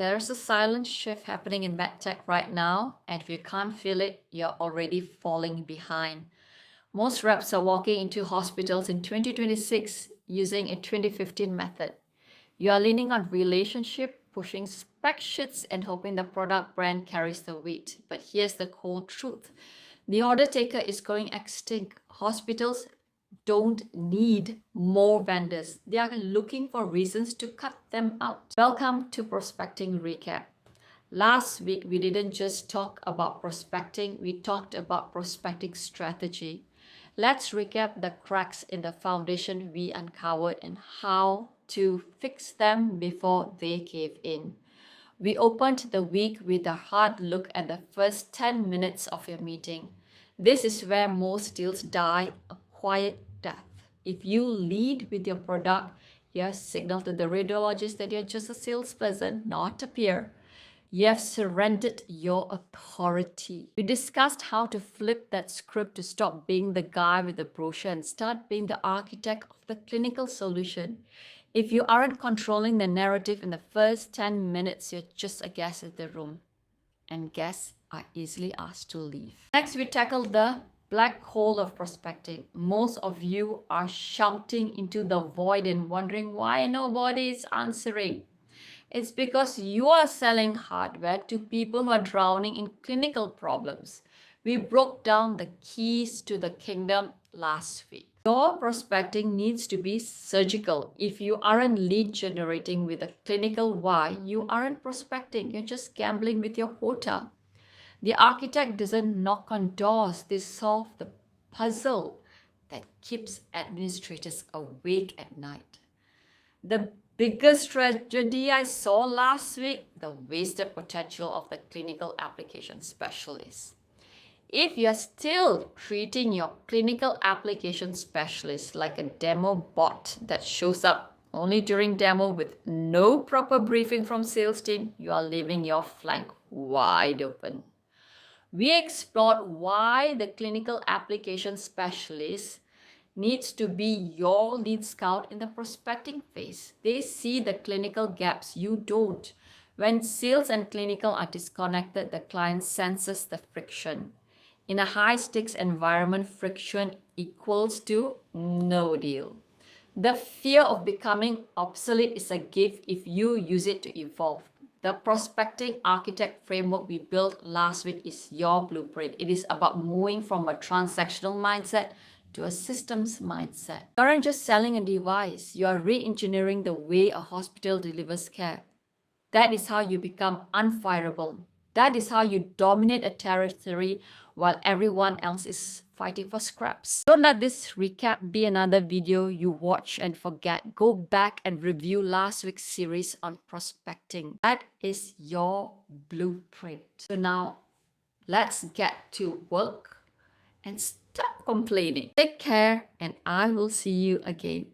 There's a silent shift happening in medtech right now, and if you can't feel it, you're already falling behind. Most reps are walking into hospitals in 2026 using a 2015 method. You are leaning on relationship, pushing spec sheets, and hoping the product brand carries the weight. But here's the cold truth. The order taker is going extinct. Hospitals don't need more vendors. They are looking for reasons to cut them out. Welcome to Prospecting Recap. Last week, we didn't just talk about prospecting, we talked about prospecting strategy. Let's recap the cracks in the foundation we uncovered and how to fix them before they cave in. We opened the week with a hard look at the first 10 minutes of your meeting. This is where most deals die a quiet death. If you lead with your product, you have signaled to the radiologist that you're just a salesperson, not a peer. You have surrendered your authority. We discussed how to flip that script to stop being the guy with the brochure and start being the architect of the clinical solution. If you aren't controlling the narrative in the first 10 minutes, you're just a guest in the room. And guests are easily asked to leave. Next, we tackled the black hole of prospecting. Most of you are shouting into the void and wondering why nobody is answering. It's because you are selling hardware to people who are drowning in clinical problems. We broke down the keys to the kingdom last week. Your prospecting needs to be surgical. If you aren't lead generating with a clinical why, you aren't prospecting. You're just gambling with your quota. The architect doesn't knock on doors. They solve the puzzle that keeps administrators awake at night. The biggest tragedy I saw last week, the wasted potential of the clinical application specialist. If you're still treating your clinical application specialist like a demo bot that shows up only during demo with no proper briefing from sales team, you are leaving your flank wide open. We explored why the clinical application specialist needs to be your lead scout in the prospecting phase. They see the clinical gaps, you don't. When sales and clinical are disconnected, the client senses the friction. In a high-stakes environment, friction equals to no deal. The fear of becoming obsolete is a gift if you use it to evolve. The prospecting architect framework we built last week is your blueprint. It is about moving from a transactional mindset to a systems mindset. You aren't just selling a device, you are re-engineering the way a hospital delivers care. That is how you become unfireable. That is how you dominate a territory while everyone else is fighting for scraps. Don't let this recap be another video you watch and forget. Go back and review last week's series on prospecting. That is your blueprint. So now, let's get to work and stop complaining. Take care, and I will see you again